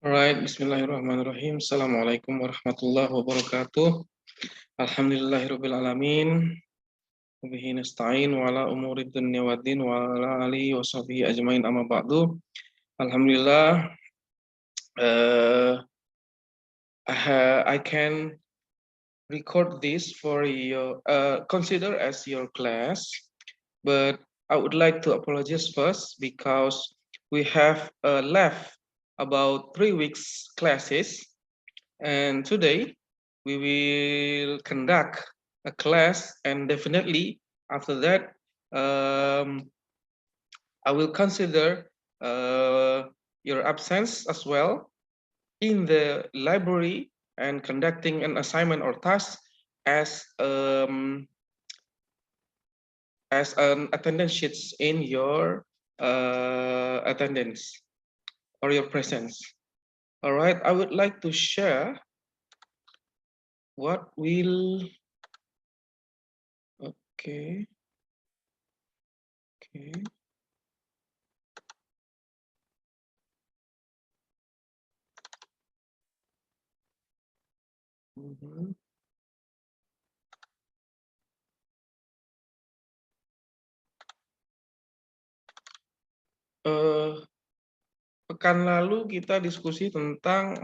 Alright, bismillahirrahmanirrahim. Assalamualaikum warahmatullahi wabarakatuh. Alhamdulillahirabbil alamin. Wabihi nasta'in wa ala umuri dunya waddin wa ala alihi washabihi ajmain amma ba'du. Alhamdulillah, I can record this for your consider as your class, but I would like to apologize first because we have left about 3 weeks classes. And today we will conduct a class, and definitely after that I will consider your absence as well in the library and conducting an assignment or task as an attendance sheets in your attendance or your presence. All right, I would like to share what will okay. Pekan lalu kita diskusi tentang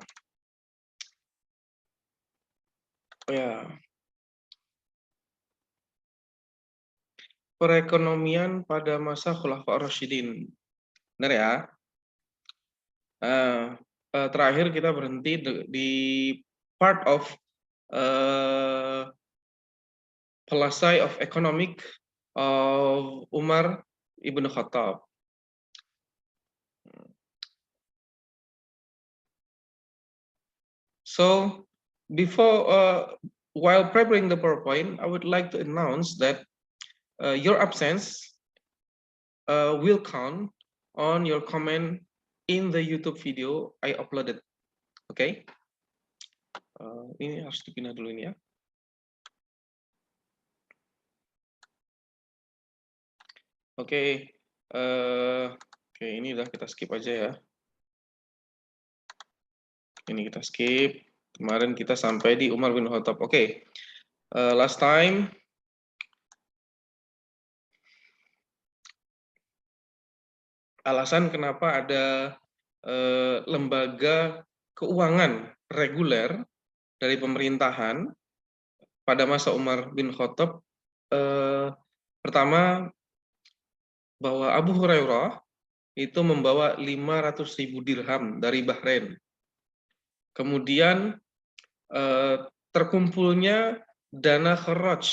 perekonomian pada masa Khulafaur Rasyidin. Benar ya? Terakhir kita berhenti di part of philosophy of economic of Umar ibn Khattab. So while preparing the PowerPoint, I would like to announce that your absence will count on your comment in the YouTube video I uploaded. Oke, ini harus dipindah dulu ini ya. Oke, ini udah kita skip aja ya. Ini kita skip. Kemarin kita sampai di Umar bin Khattab. Oke, last time alasan kenapa ada lembaga keuangan reguler dari pemerintahan pada masa Umar bin Khattab, pertama bahwa Abu Hurairah itu membawa 500.000 dirham dari Bahrain. Kemudian terkumpulnya dana kharaj,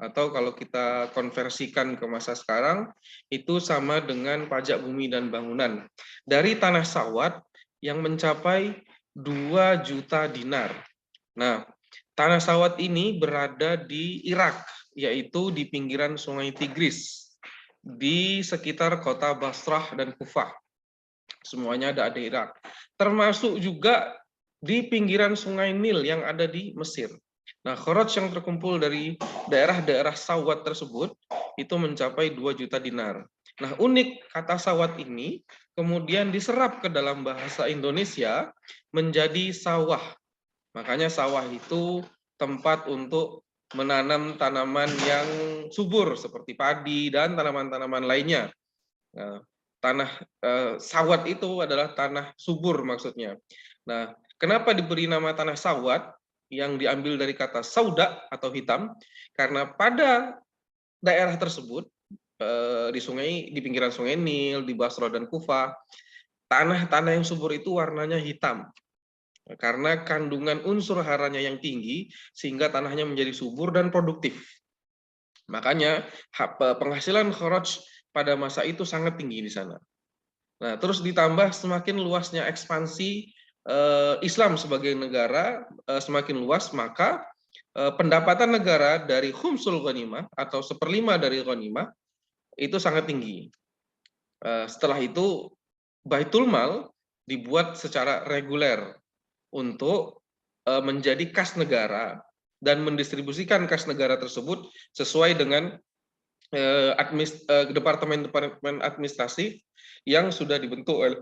atau kalau kita konversikan ke masa sekarang itu sama dengan pajak bumi dan bangunan dari tanah sawat yang mencapai 2 juta dinar. Nah, tanah sawat ini berada di Irak, yaitu di pinggiran Sungai Tigris, di sekitar kota Basrah dan Kufah. Semuanya ada di Irak. Termasuk juga di pinggiran Sungai Nil yang ada di Mesir. Nah, kharaj yang terkumpul dari daerah-daerah sawat tersebut itu mencapai 2 juta dinar. Nah, unik kata sawat ini kemudian diserap ke dalam bahasa Indonesia menjadi sawah. Makanya sawah itu tempat untuk menanam tanaman yang subur seperti padi dan tanaman-tanaman lainnya. Nah, tanah sawat itu adalah tanah subur maksudnya. Nah, kenapa diberi nama tanah sawat yang diambil dari kata sauda atau hitam? Karena pada daerah tersebut di pinggiran Sungai Nil, di Basra dan Kufah, tanah-tanah yang subur itu warnanya hitam. Karena kandungan unsur haranya yang tinggi sehingga tanahnya menjadi subur dan produktif. Makanya penghasilan kharaj pada masa itu sangat tinggi di sana. Nah, terus ditambah semakin luasnya ekspansi Islam sebagai negara semakin luas, maka pendapatan negara dari khumsul ghanimah atau 1/5 dari ghanimah itu sangat tinggi. Setelah itu Baitul Mal dibuat secara reguler untuk menjadi kas negara dan mendistribusikan kas negara tersebut sesuai dengan departemen administrasi yang sudah dibentuk oleh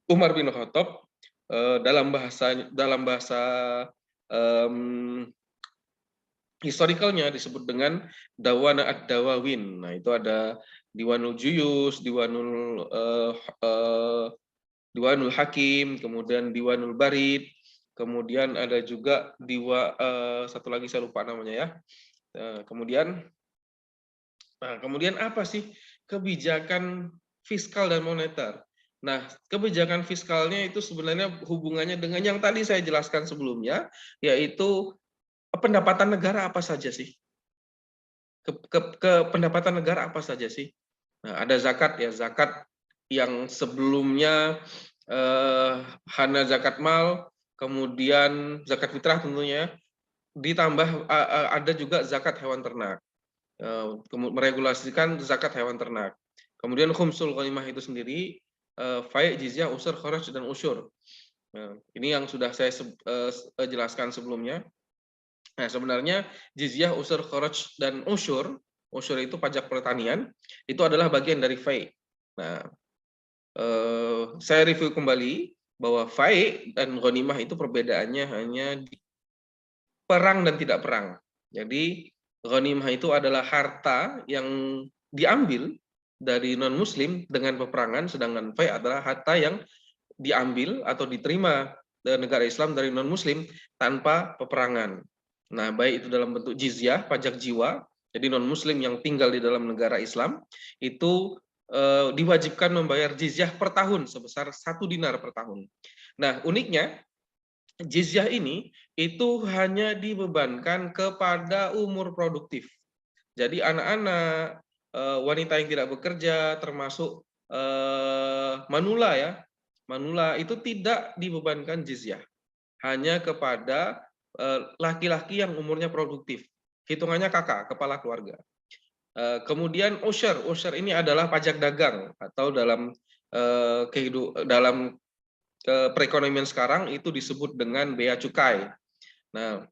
Umar bin Khattab dalam bahasa historicalnya disebut dengan Dawana ad-Dawawin. Nah, itu ada Diwanul Juyus, Diwanul Hakim, kemudian Diwanul Barid, kemudian ada juga satu lagi saya lupa namanya ya. Kemudian apa sih kebijakan fiskal dan moneter? Nah, kebijakan fiskalnya itu sebenarnya hubungannya dengan yang tadi saya jelaskan sebelumnya, yaitu pendapatan negara apa saja sih? Pendapatan negara apa saja sih? Nah, ada zakat ya, zakat yang sebelumnya hana zakat mal, kemudian zakat fitrah tentunya, ditambah ada juga zakat hewan ternak. Meregulasikan zakat hewan ternak. Kemudian khumsul ghanimah itu sendiri, fai', jizyah, usur, kharaj dan usyur. Nah, ini yang sudah saya jelaskan sebelumnya. Nah, sebenarnya jizyah, usur, kharaj dan usyur itu pajak pertanian, itu adalah bagian dari fai'. Nah, saya review kembali bahwa fai' dan ghanimah itu perbedaannya hanya di perang dan tidak perang. Jadi ghanimah itu adalah harta yang diambil dari non-muslim dengan peperangan, sedangkan fai' adalah harta yang diambil atau diterima dari negara Islam dari non-muslim tanpa peperangan. Nah, baik itu dalam bentuk jizyah, pajak jiwa, jadi non-muslim yang tinggal di dalam negara Islam, itu diwajibkan membayar jizyah per tahun sebesar 1 dinar per tahun. Nah, uniknya, jizyah ini itu hanya dibebankan kepada umur produktif. Jadi anak-anak, wanita yang tidak bekerja, termasuk manula ya, manula itu tidak dibebankan jizyah, hanya kepada laki-laki yang umurnya produktif. Hitungannya kakak, kepala keluarga. Kemudian usyur ini adalah pajak dagang atau dalam perekonomian sekarang itu disebut dengan bea cukai. Nah,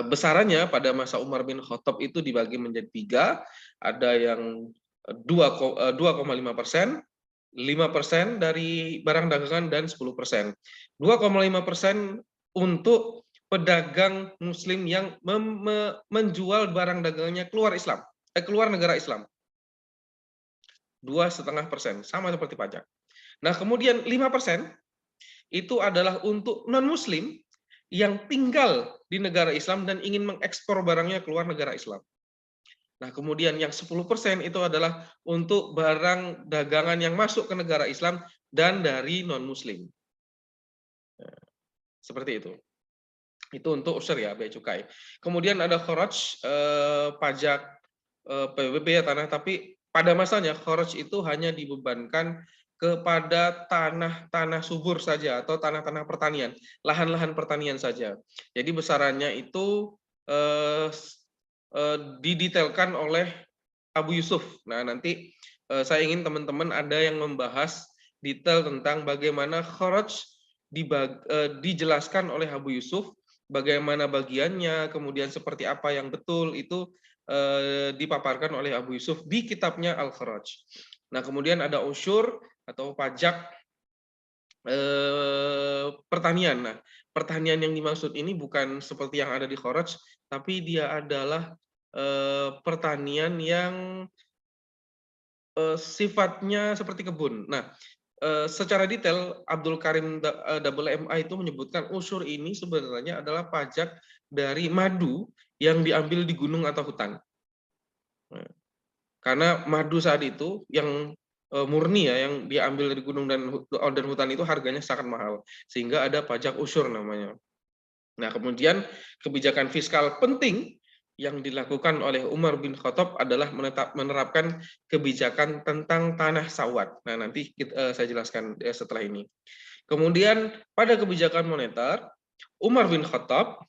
besarannya pada masa Umar bin Khattab itu dibagi menjadi 3, ada yang 2,5%, 5% dari barang dagangan dan 10%. 2,5% untuk pedagang muslim yang menjual barang dagangannya keluar Islam, keluar negara Islam. 2,5%, sama seperti pajak. Nah, kemudian 5% itu adalah untuk non-muslim yang tinggal di negara Islam dan ingin mengekspor barangnya keluar negara Islam. Nah, kemudian yang 10% itu adalah untuk barang dagangan yang masuk ke negara Islam dan dari non-muslim. Nah, seperti itu. Itu untuk usyur ya, bea cukai. Kemudian ada kharaj, pajak PBB ya tanah, tapi pada masanya kharaj itu hanya dibebankan kepada tanah-tanah subur saja atau tanah-tanah pertanian, lahan-lahan pertanian saja. Jadi besarannya itu didetailkan oleh Abu Yusuf. Nah, nanti saya ingin teman-teman ada yang membahas detail tentang bagaimana kharaj dijelaskan oleh Abu Yusuf, bagaimana bagiannya, kemudian seperti apa yang betul itu dipaparkan oleh Abu Yusuf di kitabnya Al-Kharaj. Nah, kemudian ada usyur atau pajak pertanian. Nah, pertanian yang dimaksud ini bukan seperti yang ada di Kharaj, tapi dia adalah pertanian yang sifatnya seperti kebun. Nah, secara detail Abdul Karim MA itu menyebutkan usyur ini sebenarnya adalah pajak dari madu yang diambil di gunung atau hutan. Nah, karena madu saat itu yang murni ya, yang diambil dari gunung dan hutan itu harganya sangat mahal, sehingga ada pajak usyur namanya. Nah, kemudian kebijakan fiskal penting yang dilakukan oleh Umar bin Khattab adalah menerapkan kebijakan tentang tanah sawat. Nah, nanti saya jelaskan setelah ini. Kemudian pada kebijakan moneter, Umar bin Khattab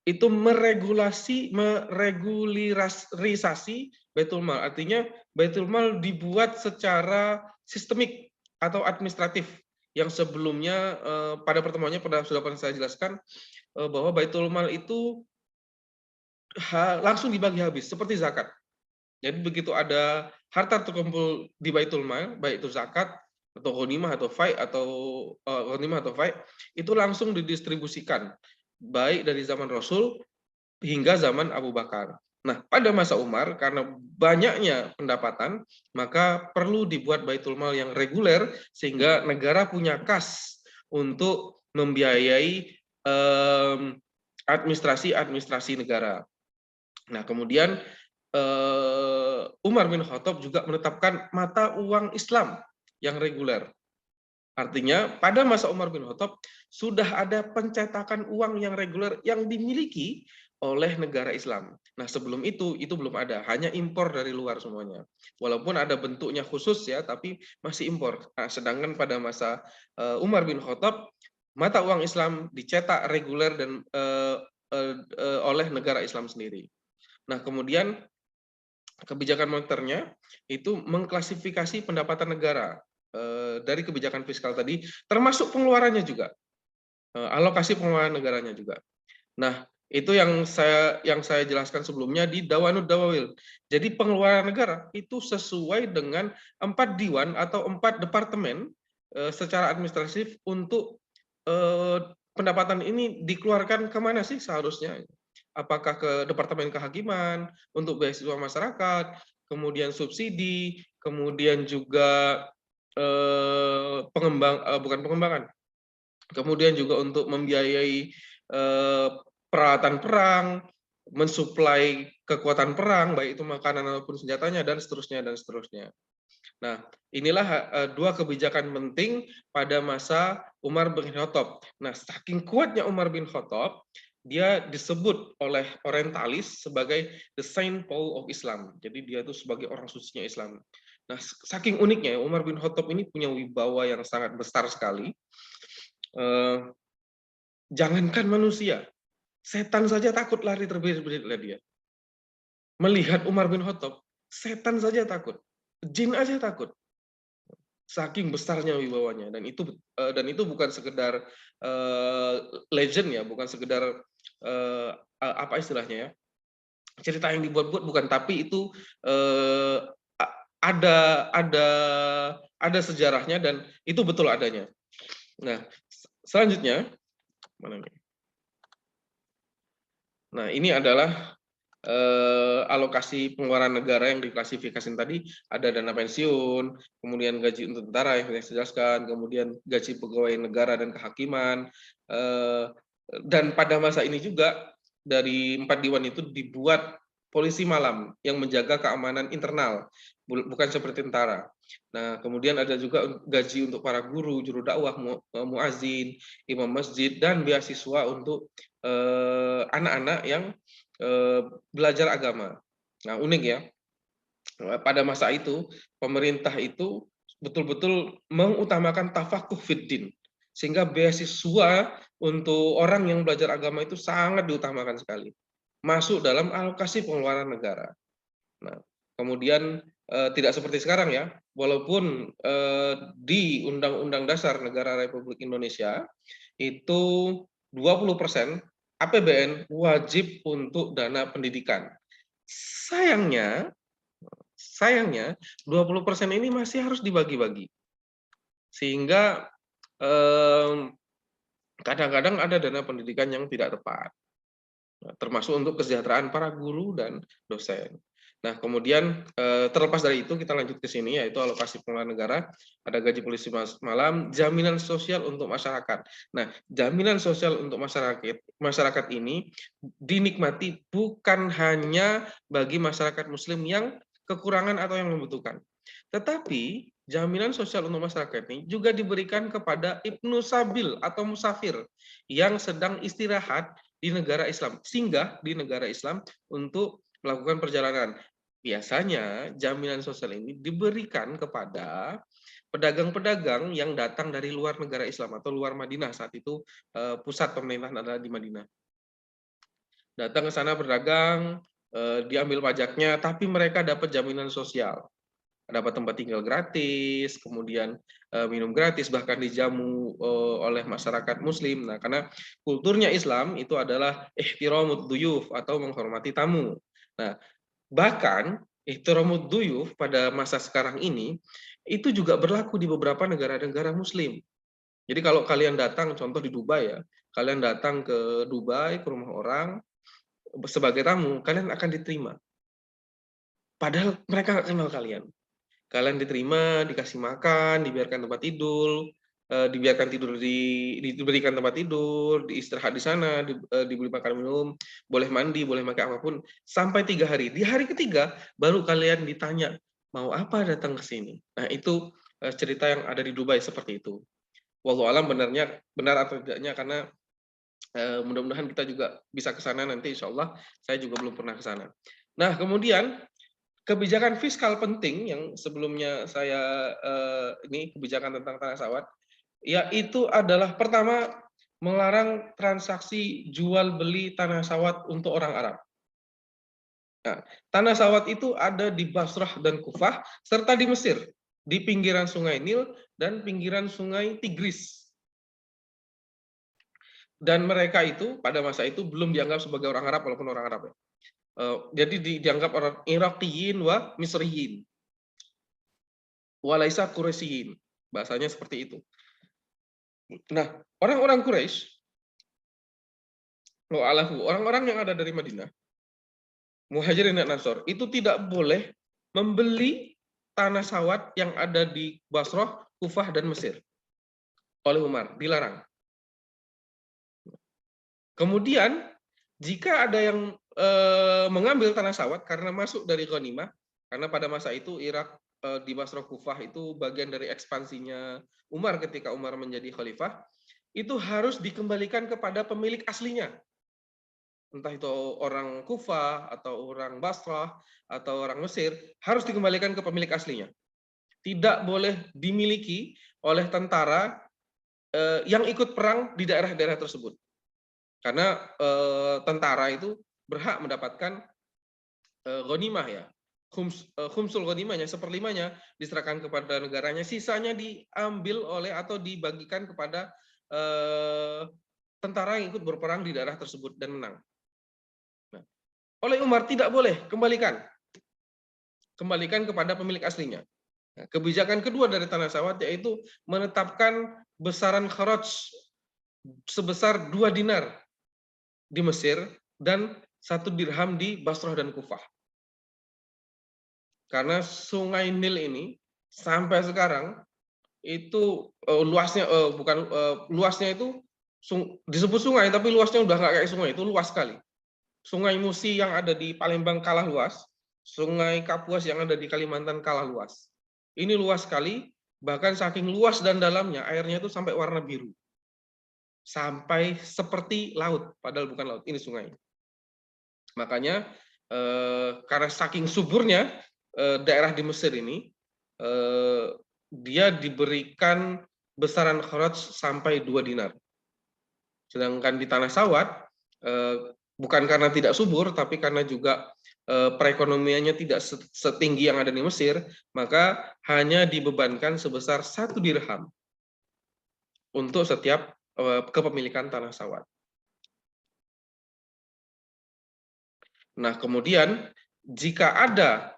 itu meregularisasi Baitul Mal. Artinya Baitul Mal dibuat secara sistemik atau administratif, yang sebelumnya pada pertemuannya sudah pernah saya jelaskan bahwa Baitul Mal itu langsung dibagi habis seperti zakat. Jadi begitu ada harta terkumpul di Baitul Mal, baik itu zakat atau ghanimah atau fai itu langsung didistribusikan baik dari zaman Rasul hingga zaman Abu Bakar. Nah, pada masa Umar karena banyaknya pendapatan, maka perlu dibuat Baitul Mal yang reguler sehingga negara punya kas untuk membiayai administrasi negara. Nah, kemudian Umar bin Khattab juga menetapkan mata uang Islam yang reguler. Artinya pada masa Umar bin Khattab sudah ada pencetakan uang yang reguler yang dimiliki oleh negara Islam. Nah, sebelum itu belum ada, hanya impor dari luar semuanya. Walaupun ada bentuknya khusus ya, tapi masih impor. Nah, sedangkan pada masa Umar bin Khattab mata uang Islam dicetak reguler dan oleh negara Islam sendiri. Nah, kemudian kebijakan moneternya itu mengklasifikasi pendapatan negara dari kebijakan fiskal tadi, termasuk pengeluarannya juga, alokasi pengeluaran negaranya juga. Nah, itu yang saya jelaskan sebelumnya di Dawanud Dawawil. Jadi pengeluaran negara itu sesuai dengan 4 diwan atau 4 departemen secara administratif untuk pendapatan ini dikeluarkan kemana sih seharusnya? Apakah ke Departemen Kehakiman untuk beasiswa masyarakat, kemudian subsidi, kemudian juga bukan pengembangan, kemudian juga untuk membiayai peralatan perang, mensuplai kekuatan perang, baik itu makanan maupun senjatanya, dan seterusnya, dan seterusnya. Nah, inilah dua kebijakan penting pada masa Umar bin Khattab. Nah, saking kuatnya Umar bin Khattab, dia disebut oleh orientalis sebagai the Saint Paul of Islam. Jadi dia itu sebagai orang sucinya Islam. Nah, saking uniknya Umar bin Khattab ini punya wibawa yang sangat besar sekali. Jangankan manusia, setan saja takut lari terbelit-belit dia. Melihat Umar bin Khattab, setan saja takut, jin aja takut. Saking besarnya wibawanya, dan itu bukan sekedar legend ya, bukan sekedar apa istilahnya ya, cerita yang dibuat-buat, bukan, tapi itu ada sejarahnya dan itu betul adanya. Nah, selanjutnya mana nih? Nah, ini adalah alokasi pengeluaran negara yang diklasifikasikan tadi. Ada dana pensiun, kemudian gaji untuk tentara yang saya jelaskan, kemudian gaji pegawai negara dan kehakiman, dan pada masa ini juga dari 4 diwan itu dibuat polisi malam yang menjaga keamanan internal, bukan seperti tentara. Nah, kemudian ada juga gaji untuk para guru, juru dakwah, muazin, imam masjid, dan beasiswa untuk anak-anak yang belajar agama. Nah, unik ya. Pada masa itu, pemerintah itu betul-betul mengutamakan tafakuh fiddin. Sehingga beasiswa untuk orang yang belajar agama itu sangat diutamakan sekali. Masuk dalam alokasi pengeluaran negara. Nah, kemudian tidak seperti sekarang ya. Walaupun di Undang-Undang Dasar Negara Republik Indonesia itu 20% APBN wajib untuk dana pendidikan. Sayangnya 20% ini masih harus dibagi-bagi. Sehingga kadang-kadang ada dana pendidikan yang tidak tepat. Termasuk untuk kesejahteraan para guru dan dosen. Nah, kemudian terlepas dari itu kita lanjut ke sini, yaitu alokasi pengeluaran negara, ada gaji polisi malam, jaminan sosial untuk masyarakat. Nah, jaminan sosial untuk masyarakat ini dinikmati bukan hanya bagi masyarakat muslim yang kekurangan atau yang membutuhkan. Tetapi jaminan sosial untuk masyarakat ini juga diberikan kepada Ibnu Sabil atau musafir yang sedang istirahat di negara Islam, singgah di negara Islam untuk melakukan perjalanan. Biasanya jaminan sosial ini diberikan kepada pedagang-pedagang yang datang dari luar negara Islam atau luar Madinah. Saat itu pusat pemerintahan adalah di Madinah. Datang ke sana berdagang, diambil pajaknya, tapi mereka dapat jaminan sosial. Dapat tempat tinggal gratis, kemudian minum gratis, bahkan dijamu oleh masyarakat muslim. Nah, karena kulturnya Islam itu adalah ihtiramud duyuf atau menghormati tamu. Nah, bahkan ihtiramud duyuf pada masa sekarang ini itu juga berlaku di beberapa negara-negara muslim. Jadi kalau kalian datang, contoh di Dubai ya, kalian datang ke Dubai, ke rumah orang, sebagai tamu, kalian akan diterima. Padahal mereka nggak kenal kalian. Kalian diterima, dikasih makan, dibiarkan tempat tidur, dibiarkan tidur diberikan tempat tidur, diistirahat di sana, diberi makan minum, boleh mandi, boleh makan apapun, sampai 3 hari. Di hari ketiga, baru kalian ditanya, mau apa datang ke sini? Nah, itu cerita yang ada di Dubai seperti itu. Wallahu alam benar atau tidaknya, karena mudah-mudahan kita juga bisa ke sana nanti, insya Allah. Saya juga belum pernah ke sana. Nah, kemudian kebijakan fiskal penting yang sebelumnya saya ini kebijakan tentang tanah sawat, yaitu adalah pertama melarang transaksi jual beli tanah sawat untuk orang Arab. Nah, tanah sawat itu ada di Basrah dan Kufah serta di Mesir, di pinggiran Sungai Nil dan pinggiran Sungai Tigris. Dan mereka itu pada masa itu belum dianggap sebagai orang Arab walaupun orang Arab ya. Jadi dianggap orang Iraqiyin wa Misriyin. Walaisa Quraisyin. Bahasanya seperti itu. Nah, orang-orang Quraisy, orang-orang yang ada dari Madinah, Muhajirin dan Ansor, itu tidak boleh membeli tanah sawat yang ada di Basrah, Kufah, dan Mesir oleh Umar, dilarang. Kemudian, jika ada yang mengambil tanah sawat karena masuk dari ghanimah, karena pada masa itu Irak di Basrah Kufah itu bagian dari ekspansinya Umar ketika Umar menjadi khalifah, itu harus dikembalikan kepada pemilik aslinya. Entah itu orang Kufah, atau orang Basrah, atau orang Mesir, harus dikembalikan ke pemilik aslinya. Tidak boleh dimiliki oleh tentara yang ikut perang di daerah-daerah tersebut. Karena tentara itu berhak mendapatkan ghanimah ya. Khumsul ghanimahnya, seperlimanya diserahkan kepada negaranya, sisanya diambil oleh atau dibagikan kepada tentara yang ikut berperang di daerah tersebut dan menang. Nah, oleh Umar tidak boleh, kembalikan kepada pemilik aslinya. Nah, kebijakan kedua dari tanah sawat yaitu menetapkan besaran kharaj sebesar 2 dinar di Mesir dan 1 dirham di Basrah dan Kufah. Karena Sungai Nil ini sampai sekarang itu luasnya luasnya itu disebut sungai, tapi luasnya udah nggak kayak sungai, itu luas sekali. Sungai Musi yang ada di Palembang kalah luas, Sungai Kapuas yang ada di Kalimantan kalah luas. Ini luas sekali, bahkan saking luas dan dalamnya airnya itu sampai warna biru. Sampai seperti laut, padahal bukan laut, ini sungai. Makanya karena saking suburnya daerah di Mesir ini, dia diberikan besaran kharaj sampai 2 dinar. Sedangkan di tanah sawat, bukan karena tidak subur, tapi karena juga perekonomiannya tidak setinggi yang ada di Mesir, maka hanya dibebankan sebesar 1 dirham untuk setiap kepemilikan tanah sawat. Nah, kemudian jika ada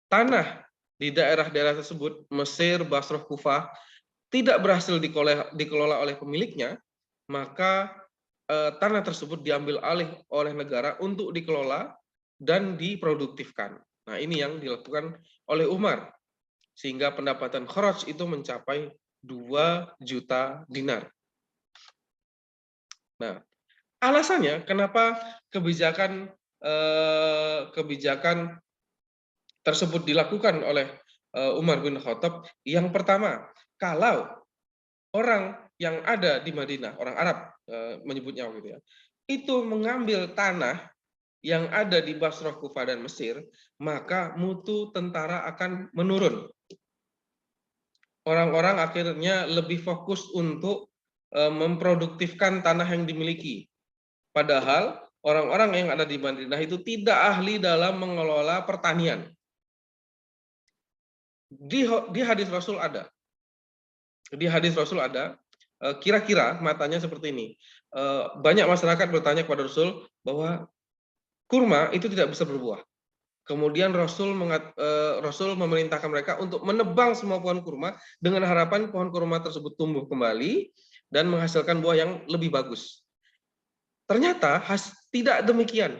tanah di daerah-daerah tersebut, Mesir, Basrah, Kufah, tidak berhasil dikelola oleh pemiliknya, maka tanah tersebut diambil alih oleh negara untuk dikelola dan diproduktifkan. Nah, ini yang dilakukan oleh Umar, sehingga pendapatan kharaj itu mencapai 2 juta dinar. Nah, alasannya kenapa kebijakan tersebut dilakukan oleh Umar bin Khattab? Yang pertama, kalau orang yang ada di Madinah, orang Arab menyebutnya gitu ya, itu mengambil tanah yang ada di Basrah, Kufah, dan Mesir, maka mutu tentara akan menurun. Orang-orang akhirnya lebih fokus untuk memproduktifkan tanah yang dimiliki. Padahal orang-orang yang ada di Madinah itu tidak ahli dalam mengelola pertanian. Di hadis Rasul ada. Di hadis Rasul ada, kira-kira matanya seperti ini. Banyak masyarakat bertanya kepada Rasul bahwa kurma itu tidak bisa berbuah. Kemudian Rasul memerintahkan mereka untuk menebang semua pohon kurma dengan harapan pohon kurma tersebut tumbuh kembali dan menghasilkan buah yang lebih bagus. Ternyata tidak demikian.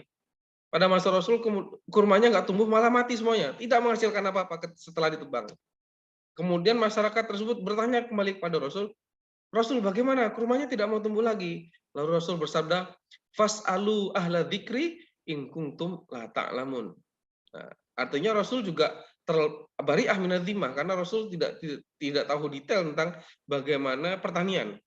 Pada masa Rasul kurmanya nggak tumbuh, malah mati semuanya, tidak menghasilkan apa-apa setelah ditebang. Kemudian masyarakat tersebut bertanya kembali kepada Rasul, Rasul bagaimana kurmanya tidak mau tumbuh lagi? Lalu Rasul bersabda, fas'alu ahla dzikri in kuntum la ta'lamun. Nah, artinya Rasul juga bari'ah minadzimah karena Rasul tidak tahu detail tentang bagaimana pertanian.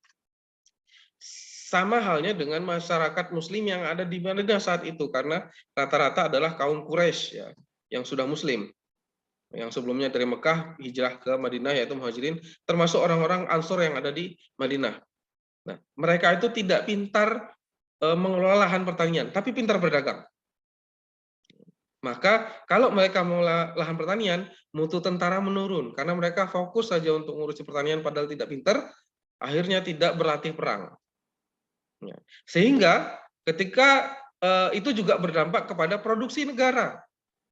Sama halnya dengan masyarakat Muslim yang ada di Madinah saat itu, karena rata-rata adalah kaum Quraisy ya, yang sudah Muslim, yang sebelumnya dari Mekah hijrah ke Madinah yaitu muhajirin, termasuk orang-orang Ansor yang ada di Madinah. Nah, mereka itu tidak pintar mengelola lahan pertanian, tapi pintar berdagang. Maka kalau mereka mengelola lahan pertanian, mutu tentara menurun karena mereka fokus saja untuk ngurusi pertanian padahal tidak pintar, akhirnya tidak berlatih perang. Sehingga ketika itu juga berdampak kepada produksi negara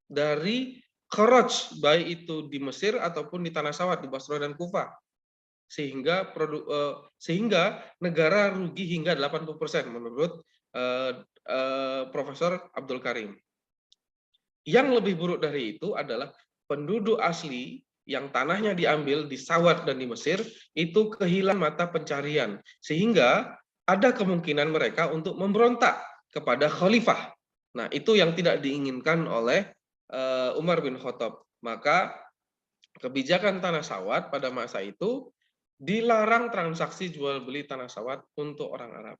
dari kharaj, baik itu di Mesir ataupun di Tanah Sawat, di Basra dan Kufah. Sehingga negara rugi hingga 80% menurut Profesor Abdul Karim. Yang lebih buruk dari itu adalah penduduk asli yang tanahnya diambil di Sawat dan di Mesir itu kehilangan mata pencarian, sehingga ada kemungkinan mereka untuk memberontak kepada khalifah. Nah, itu yang tidak diinginkan oleh Umar bin Khattab. Maka kebijakan tanah sawat pada masa itu dilarang transaksi jual beli tanah sawat untuk orang Arab.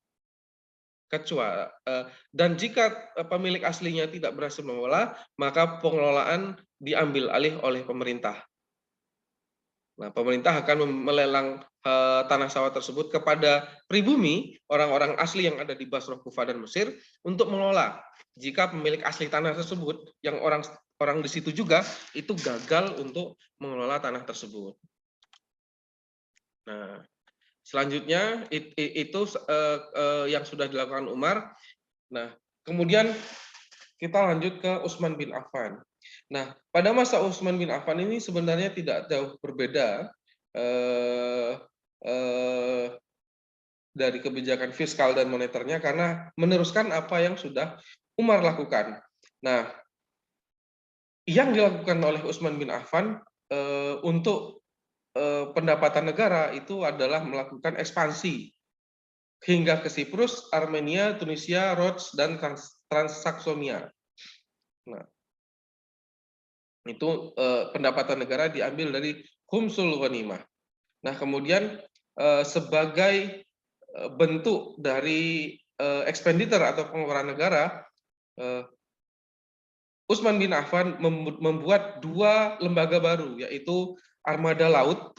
Kecuali dan jika pemilik aslinya tidak berhasil mengelola, maka pengelolaan diambil alih oleh pemerintah. Nah, pemerintah akan melelang tanah sawah tersebut kepada pribumi, orang-orang asli yang ada di Basrah, Kufah, dan Mesir untuk mengelola. Jika pemilik asli tanah tersebut, yang orang di situ juga, itu gagal untuk mengelola tanah tersebut. Nah, selanjutnya itu yang sudah dilakukan Umar. Nah, kemudian kita lanjut ke Utsman bin Affan. Nah, pada masa Utsman bin Affan ini sebenarnya tidak jauh berbeda dari kebijakan fiskal dan moneternya karena meneruskan apa yang sudah Umar lakukan. Nah, yang dilakukan oleh Utsman bin Affan untuk pendapatan negara itu adalah melakukan ekspansi hingga ke Siprus, Armenia, Tunisia, Rhodes, dan Transaksonia. Nah, itu pendapatan negara diambil dari khumsul ghanimah. Nah, kemudian sebagai bentuk dari expenditure atau pengeluaran negara, Utsman bin Affan membuat dua lembaga baru, yaitu armada laut.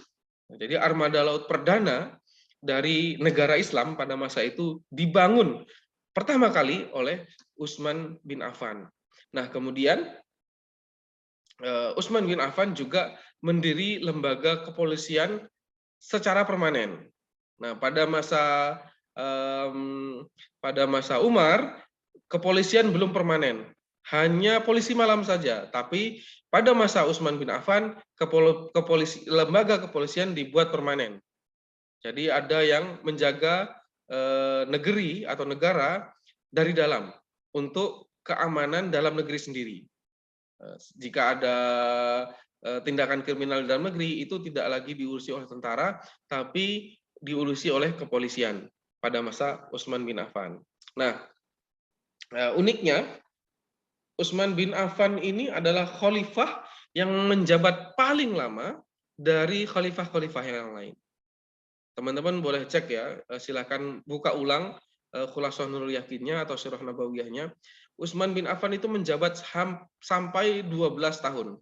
Jadi armada laut perdana dari negara Islam pada masa itu dibangun pertama kali oleh Utsman bin Affan. Nah, kemudian Utsman bin Affan juga mendiri lembaga kepolisian secara permanen. Nah, pada masa Umar, kepolisian belum permanen, hanya polisi malam saja. Tapi pada masa Utsman bin Affan, lembaga kepolisian dibuat permanen. Jadi ada yang menjaga negeri atau negara dari dalam untuk keamanan dalam negeri sendiri. Jika ada tindakan kriminal di dalam negeri, itu tidak lagi diurusi oleh tentara, tapi diurusi oleh kepolisian pada masa Utsman bin Affan. Nah, uniknya Utsman bin Affan ini adalah khalifah yang menjabat paling lama dari khalifah-khalifah yang lain. Teman-teman boleh cek ya, silakan buka ulang Khulasah Nurul Yakinnya atau Sirah Nabawiyahnya. Utsman bin Affan itu menjabat sampai 12 tahun.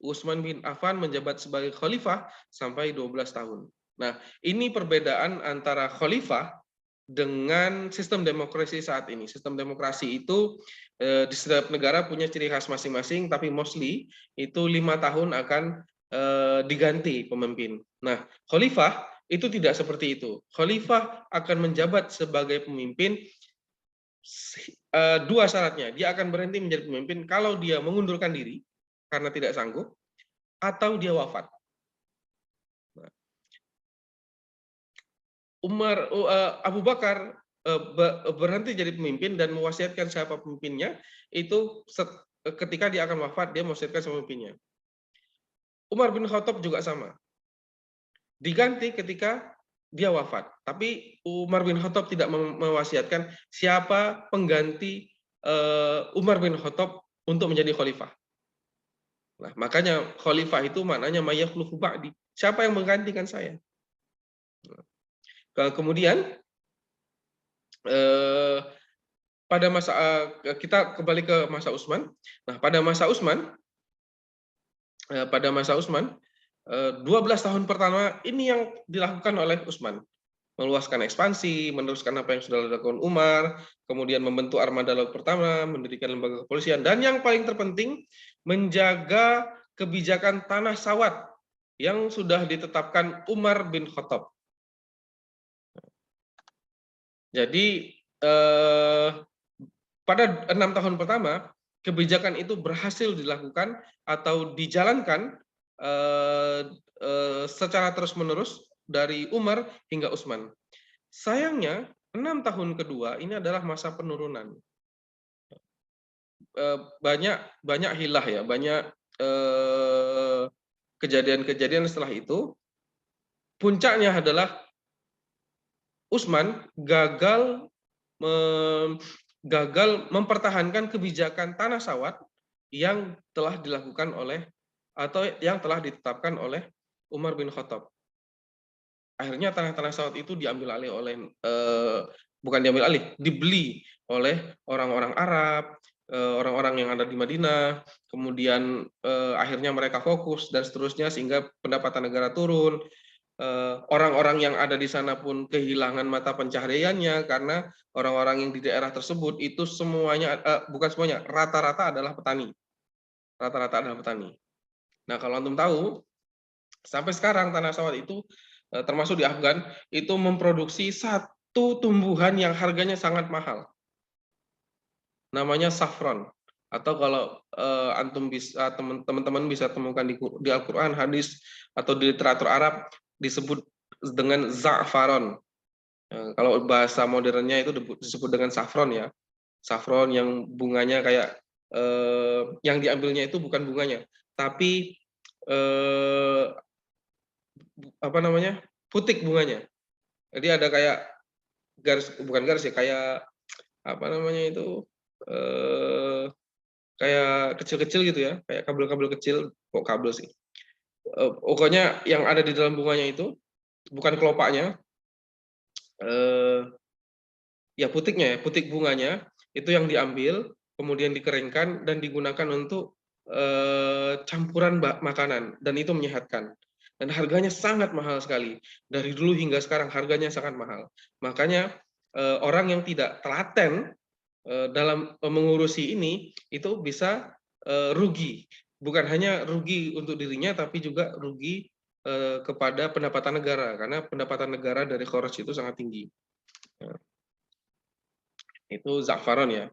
Utsman bin Affan menjabat sebagai khalifah sampai 12 tahun. Nah, ini perbedaan antara khalifah dengan sistem demokrasi saat ini. Sistem demokrasi itu di setiap negara punya ciri khas masing-masing, tapi mostly itu 5 tahun akan diganti pemimpin. Nah, khalifah itu tidak seperti itu. Khalifah akan menjabat sebagai pemimpin dua syaratnya. Dia akan berhenti menjadi pemimpin kalau dia mengundurkan diri karena tidak sanggup atau dia wafat. Abu Bakar berhenti jadi pemimpin dan mewasiatkan siapa pemimpinnya itu ketika dia akan wafat, dia mewasiatkan siapa pemimpinnya. Umar bin Khattab juga sama. Diganti ketika dia wafat. Tapi Umar bin Khattab tidak mewasiatkan siapa pengganti Umar bin Khattab untuk menjadi khalifah. Nah, makanya khalifah itu maknanya mayakhlufu ba'di. Siapa yang menggantikan saya? Kemudian pada masa kita kembali ke masa Utsman. Nah, pada masa Utsman 12 tahun pertama ini yang dilakukan oleh Utsman. Meluaskan ekspansi, meneruskan apa yang sudah dilakukan Umar, kemudian membentuk armada laut pertama, mendirikan lembaga kepolisian, dan yang paling terpenting menjaga kebijakan tanah sawat yang sudah ditetapkan Umar bin Khattab. Jadi pada 6 tahun pertama kebijakan itu berhasil dilakukan atau dijalankan secara terus-menerus dari Umar hingga Utsman. Sayangnya 6 tahun kedua ini adalah masa penurunan. Banyak hilah ya, banyak kejadian-kejadian setelah itu. Puncaknya adalah Utsman gagal mempertahankan kebijakan tanah sawat yang telah dilakukan oleh atau yang telah ditetapkan oleh Umar bin Khattab. Akhirnya tanah-tanah sawat itu diambil alih oleh bukan diambil alih, dibeli oleh orang-orang Arab, orang-orang yang ada di Madinah, kemudian akhirnya mereka fokus dan seterusnya sehingga pendapatan negara turun. Orang-orang yang ada di sana pun kehilangan mata pencahariannya karena orang-orang yang di daerah tersebut itu semuanya bukan semuanya, rata-rata adalah petani. Rata-rata adalah petani. Nah, kalau antum tahu, sampai sekarang tanah sawat itu termasuk di Afgan itu memproduksi satu tumbuhan yang harganya sangat mahal. Namanya saffron. Atau kalau antum bisa teman-teman bisa temukan di Al-Qur'an, hadis atau di literatur Arab disebut dengan za'faron. Kalau bahasa modernnya itu disebut dengan saffron ya. Saffron yang bunganya kayak yang diambilnya itu bukan bunganya, tapi apa namanya? Putik bunganya. Jadi ada kayak garis, bukan garis ya, kayak apa namanya itu? Kayak kecil-kecil gitu ya, kayak kabel-kabel kecil, kok kabel sih. Pokoknya yang ada di dalam bunganya itu bukan kelopaknya, ya putiknya ya, putik bunganya itu yang diambil, kemudian dikeringkan dan digunakan untuk campuran makanan dan itu menyehatkan. Dan harganya sangat mahal sekali. Dari dulu hingga sekarang harganya sangat mahal. Makanya orang yang tidak telaten dalam mengurusi ini itu bisa rugi. Bukan hanya rugi untuk dirinya tapi juga rugi kepada pendapatan negara karena pendapatan negara dari kharaj itu sangat tinggi. Itu za'faron ya.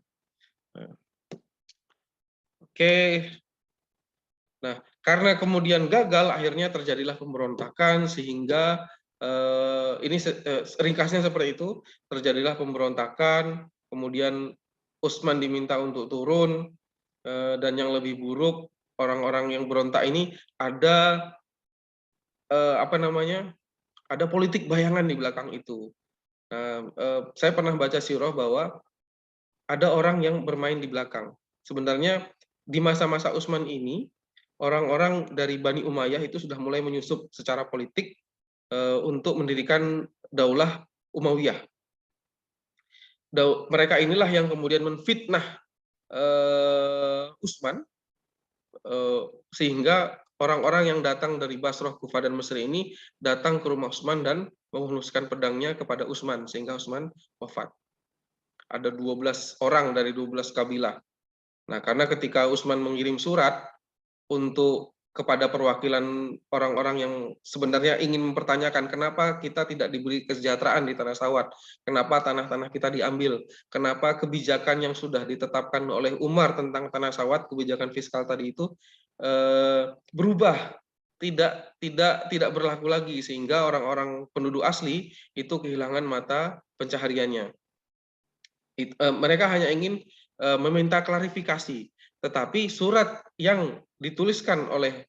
Oke. Nah, karena kemudian gagal, akhirnya terjadilah pemberontakan sehingga ini ringkasnya seperti itu, terjadilah pemberontakan, kemudian Utsman diminta untuk turun, dan yang lebih buruk orang-orang yang berontak ini ada apa namanya? Ada politik bayangan di belakang itu. Nah, saya pernah baca sirah bahwa ada orang yang bermain di belakang. Sebenarnya di masa-masa Utsman ini orang-orang dari Bani Umayyah itu sudah mulai menyusup secara politik untuk mendirikan daulah Umayyah. Mereka inilah yang kemudian menfitnah Utsman sehingga orang-orang yang datang dari Basrah, Kufah dan Mesir ini datang ke rumah Utsman dan menghunuskan pedangnya kepada Utsman sehingga Utsman wafat. Ada 12 orang dari 12 kabilah. Nah, karena ketika Utsman mengirim surat untuk kepada perwakilan orang-orang yang sebenarnya ingin mempertanyakan kenapa kita tidak diberi kesejahteraan di Tanah Sawat, kenapa tanah-tanah kita diambil, kenapa kebijakan yang sudah ditetapkan oleh Umar tentang Tanah Sawat, kebijakan fiskal tadi itu berubah, tidak berlaku lagi, sehingga orang-orang penduduk asli itu kehilangan mata pencahariannya. Mereka hanya ingin meminta klarifikasi, tetapi surat yang dituliskan oleh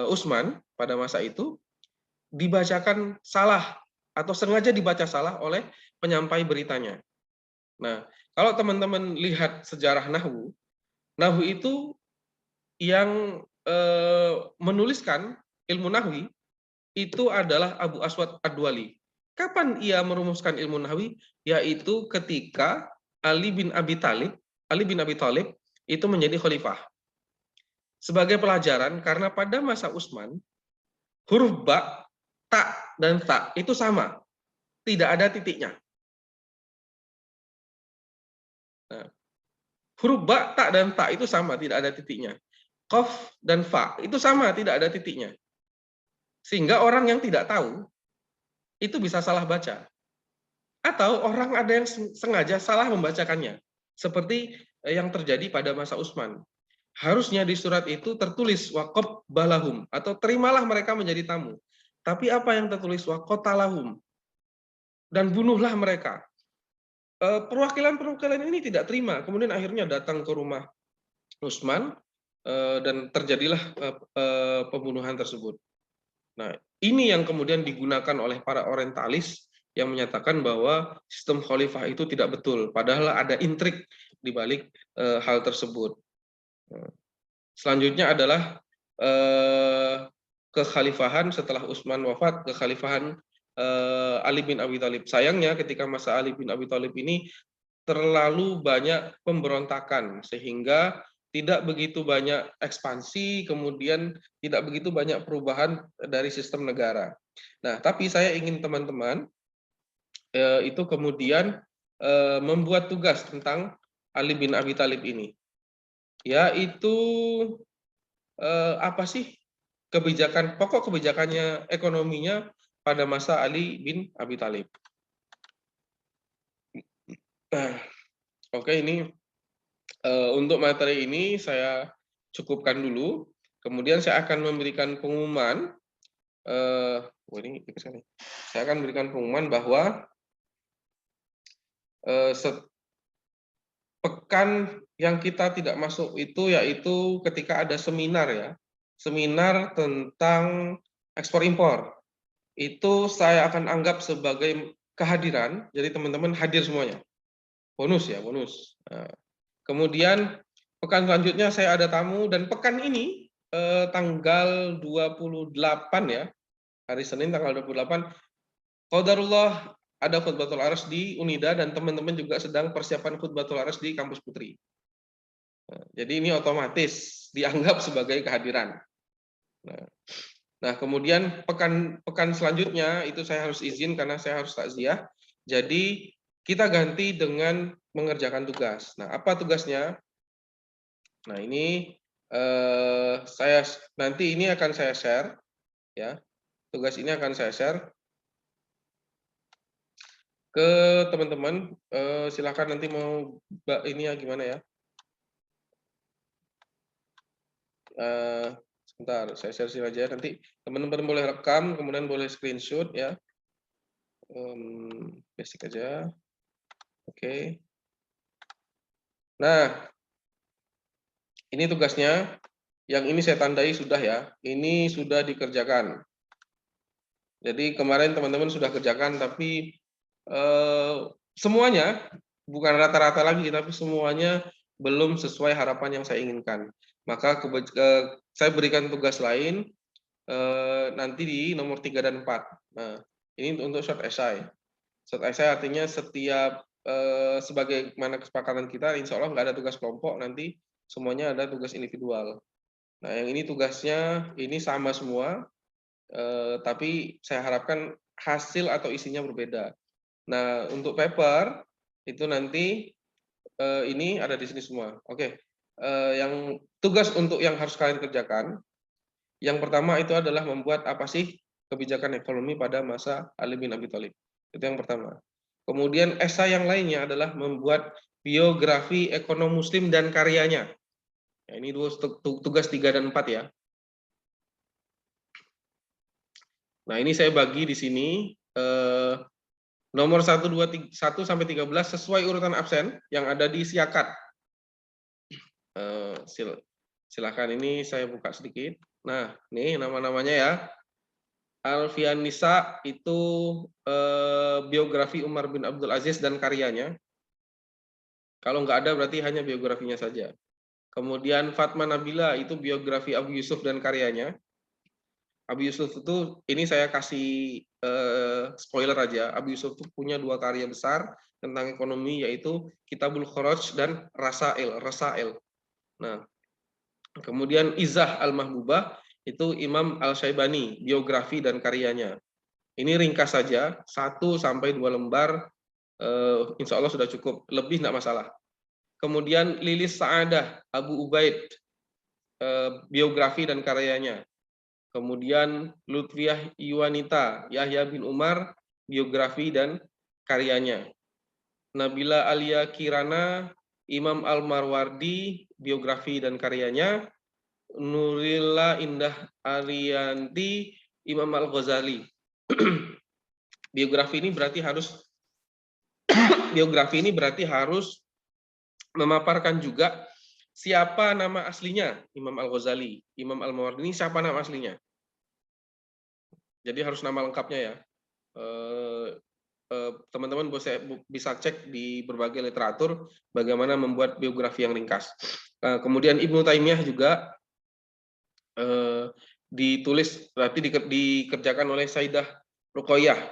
Utsman pada masa itu dibacakan salah atau sengaja dibaca salah oleh penyampai beritanya. Nah, kalau teman-teman lihat sejarah Nahwu, Nahwu itu yang menuliskan ilmu Nahwi itu adalah Abu Aswad Ad-Duali. Kapan ia merumuskan ilmu Nahwi? Yaitu ketika Ali bin Abi Thalib itu menjadi khalifah. Sebagai pelajaran, karena pada masa Utsman, huruf ba, ta, dan ta itu sama. Tidak ada titiknya. Nah, huruf ba, ta, dan ta itu sama, tidak ada titiknya. Qaf dan fa itu sama, tidak ada titiknya. Sehingga orang yang tidak tahu, itu bisa salah baca. Atau orang ada yang sengaja salah membacakannya. Seperti yang terjadi pada masa Utsman. Harusnya di surat itu tertulis waqab balahum, atau terimalah mereka menjadi tamu. Tapi apa yang tertulis waqotalahum, dan bunuhlah mereka. Perwakilan-perwakilan ini tidak terima, kemudian akhirnya datang ke rumah Utsman dan terjadilah pembunuhan tersebut. Nah, ini yang kemudian digunakan oleh para orientalis yang menyatakan bahwa sistem khalifah itu tidak betul, padahal ada intrik di balik hal tersebut. Selanjutnya adalah kekhalifahan setelah Utsman wafat, kekhalifahan Ali bin Abi Thalib. Sayangnya ketika masa Ali bin Abi Thalib ini terlalu banyak pemberontakan, sehingga tidak begitu banyak ekspansi, kemudian tidak begitu banyak perubahan dari sistem negara. Nah, tapi saya ingin teman-teman itu kemudian membuat tugas tentang Ali bin Abi Thalib ini, yaitu apa sih pokok kebijakannya, ekonominya pada masa Ali bin Abi Thalib. Nah, oke, ini untuk materi ini saya cukupkan dulu. Kemudian saya akan memberikan pengumuman. Saya akan memberikan pengumuman bahwa pekan yang kita tidak masuk itu yaitu ketika ada seminar, ya, seminar tentang ekspor impor. Itu saya akan anggap sebagai kehadiran, jadi teman-teman hadir semuanya. Bonus ya, bonus. Nah, kemudian pekan selanjutnya saya ada tamu, dan pekan ini tanggal 28 ya, hari Senin tanggal 28, qadarullah ada khutbatul arsy di Unida, dan teman-teman juga sedang persiapan khutbatul arsy di Kampus Putri. Jadi ini otomatis dianggap sebagai kehadiran. Nah, kemudian pekan selanjutnya itu saya harus izin karena saya harus takziah. Jadi kita ganti dengan mengerjakan tugas. Nah, apa tugasnya? Nah, ini saya nanti ini akan saya share, ya. Tugas ini akan saya share ke teman-teman. Silakan nanti mau ini ya gimana ya? Sebentar, saya share aja. Nanti teman-teman boleh rekam, kemudian boleh screenshot ya. Basic aja. Oke. Nah, ini tugasnya. Yang ini saya tandai sudah ya. Ini sudah dikerjakan. Jadi kemarin teman-teman sudah kerjakan, tapi semuanya, bukan rata-rata lagi, tapi semuanya belum sesuai harapan yang saya inginkan. Maka saya berikan tugas lain nanti di nomor 3 dan 4. Nah, ini untuk short essay. Short essay artinya setiap sebagaimana kesepakatan kita, insya Allah nggak ada tugas kelompok, nanti semuanya ada tugas individual. Nah, yang ini tugasnya ini sama semua, tapi saya harapkan hasil atau isinya berbeda. Nah, untuk paper itu nanti ini ada di sini semua. Oke, yang tugas untuk yang harus kalian kerjakan Yang pertama itu adalah membuat apa sih kebijakan ekonomi pada masa Ali bin Abi Thalib. Itu yang pertama. Kemudian esai yang lainnya adalah membuat biografi ekonom muslim dan karyanya. Ya, ini tugas 3 dan 4 ya. Nah, ini saya bagi di sini nomor 1, 2, 1 sampai 13 sesuai urutan absen yang ada di siakat. Silakan ini saya buka sedikit. Nah, nih nama-namanya ya. Alfian Nisa itu biografi Umar bin Abdul Aziz dan karyanya. Kalau nggak ada berarti hanya biografinya saja. Kemudian Fatma Nabila itu biografi Abu Yusuf dan karyanya. Abu Yusuf itu, ini saya kasih spoiler aja, Abu Yusuf itu punya 2 karya besar tentang ekonomi, yaitu Kitabul Kharaj dan Rasail. Nah, kemudian Izzah Al-Mahbubah itu Imam Al-Syaibani, biografi dan karyanya. Ini ringkas saja, 1 sampai 2 lembar, insya Allah sudah cukup, lebih tidak masalah. Kemudian Lilis Sa'adah, Abu Ubaid, biografi dan karyanya. Kemudian Lutfiah Iwanita, Yahya bin Umar, biografi dan karyanya. Nabila Alia Kirana, Imam Al-Marwardi, biografi dan karyanya. Nurilla Indah Arianti, Imam Al-Ghazali. Biografi ini berarti harus memaparkan juga siapa nama aslinya Imam Al-Ghazali. Imam Al-Mawardi ini siapa nama aslinya. Jadi harus nama lengkapnya ya. Teman-teman bisa cek di berbagai literatur bagaimana membuat biografi yang ringkas. Kemudian Ibnu Taimiyah juga ditulis, berarti dikerjakan oleh Sayyidah Ruqayyah.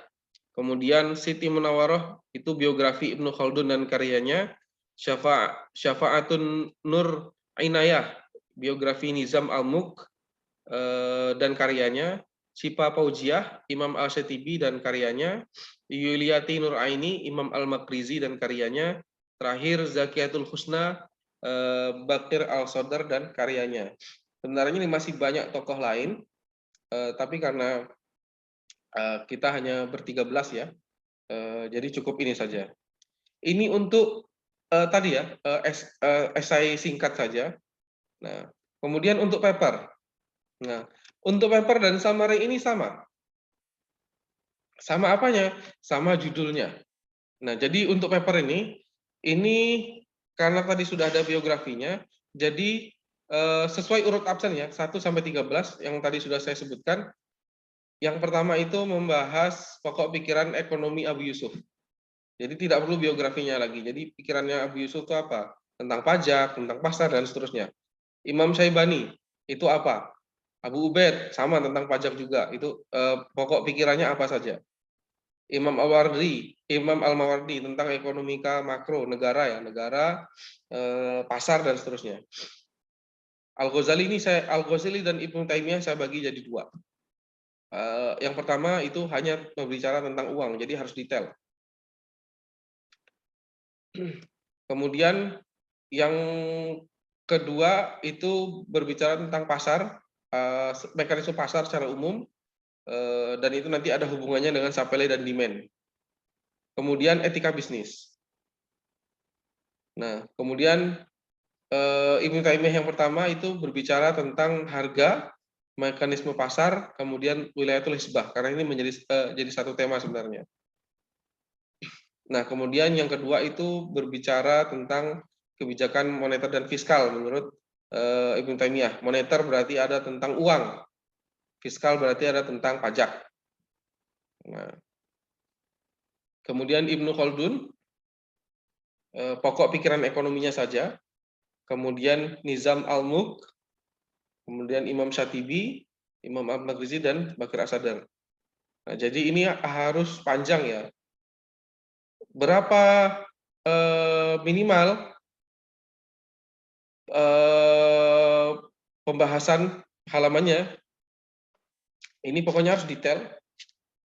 Kemudian Siti Munawwaroh itu biografi Ibnu Khaldun dan karyanya. Syafa'atun Nur Ainayah, biografi Nizam Al-Mulk dan karyanya. Syifa Fauziah, Imam Al-Shatibi dan karyanya. Yuliyati Nur Aini, Imam Al-Makrizi dan karyanya. Terakhir Zakiyatul Husna, Bakir Al-Sodar dan karyanya. Sebenarnya ini masih banyak tokoh lain, tapi karena kita hanya ber-13 ya, jadi cukup ini saja. Ini untuk tadi ya, esai singkat saja. Nah, kemudian untuk paper. Nah, untuk paper dan summary ini sama. Sama apanya? Sama judulnya. Nah, jadi untuk paper ini karena tadi sudah ada biografinya, jadi sesuai urut absen ya, 1 sampai 13 yang tadi sudah saya sebutkan. Yang pertama itu membahas pokok pikiran ekonomi Abu Yusuf. Jadi tidak perlu biografinya lagi. Jadi pikirannya Abu Yusuf itu apa? Tentang pajak, tentang pasar, dan seterusnya. Imam Syaibani itu apa? Abu Ubaid sama tentang pajak juga. Itu pokok pikirannya apa saja. Imam Al-Mawardi tentang ekonomika makro negara ya, negara, pasar dan seterusnya. Al-Ghazali dan Ibnu Taimiyah saya bagi jadi 2. Yang pertama itu hanya berbicara tentang uang, jadi harus detail. Kemudian yang kedua itu berbicara tentang pasar, mekanisme pasar secara umum, dan itu nanti ada hubungannya dengan supply dan demand. Kemudian etika bisnis. Nah, kemudian Ibnu Taimiyah yang pertama itu berbicara tentang harga, mekanisme pasar, kemudian wilayatul hisbah, karena ini jadi satu tema sebenarnya. Nah, kemudian yang kedua itu berbicara tentang kebijakan moneter dan fiskal menurut Ibnu Taimiyah. Moneter berarti ada tentang uang, fiskal berarti ada tentang pajak. Nah, kemudian Ibnu Khaldun, pokok pikiran ekonominya saja. Kemudian Nizam Al-Mulk, kemudian Imam Syatibi, Imam Al-Makrizi, dan Bakir As-Sadar. Nah, jadi ini harus panjang ya. Berapa minimal pembahasan halamannya? Ini pokoknya harus detail,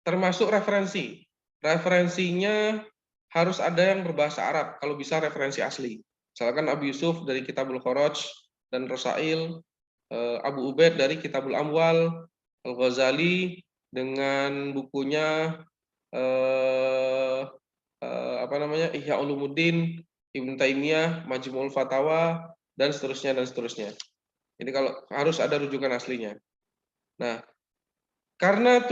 termasuk referensi. Referensinya harus ada yang berbahasa Arab, kalau bisa referensi asli. Misalkan Abu Yusuf dari Kitabul Kharaj dan Rasail, Abu Ubaid dari Kitabul Amwal, Al-Ghazali dengan bukunya Ihya Ulumuddin, Ibnu Taimiyah, Majmu'ul Fatawa, dan seterusnya dan seterusnya. Jadi kalau harus ada rujukan aslinya. Nah, karena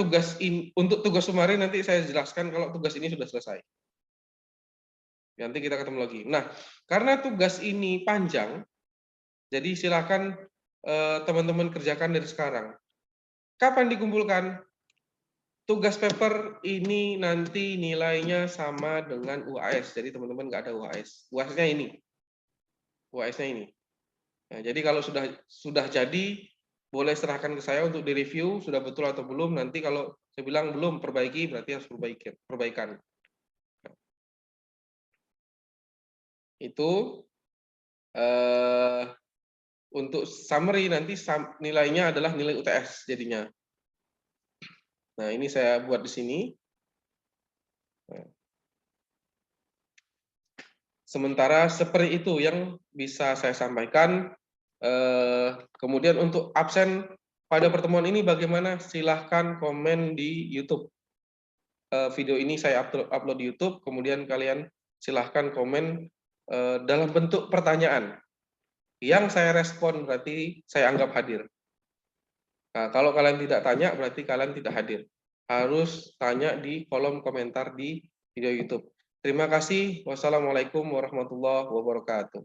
untuk tugas summary nanti saya jelaskan kalau tugas ini sudah selesai. Nanti kita ketemu lagi. Nah, karena tugas ini panjang, jadi silakan teman-teman kerjakan dari sekarang. Kapan dikumpulkan? Tugas paper ini nanti nilainya sama dengan UAS. Jadi teman-teman nggak ada UAS. UAS-nya ini. UAS-nya ini. Nah, jadi kalau sudah jadi, boleh serahkan ke saya untuk direview, sudah betul atau belum. Nanti kalau saya bilang belum, perbaiki, berarti harus perbaikan. Itu untuk summary nanti nilainya adalah nilai UTS jadinya. Nah, ini saya buat di sini. Sementara seperti itu yang bisa saya sampaikan. Kemudian untuk absen pada pertemuan ini bagaimana? Silahkan komen di YouTube. Video ini saya upload di YouTube, kemudian kalian silahkan komen dalam bentuk pertanyaan. Yang saya respon berarti saya anggap hadir. Nah, kalau kalian tidak tanya berarti kalian tidak hadir. Harus tanya di kolom komentar di video YouTube. Terima kasih. Wassalamualaikum warahmatullahi wabarakatuh.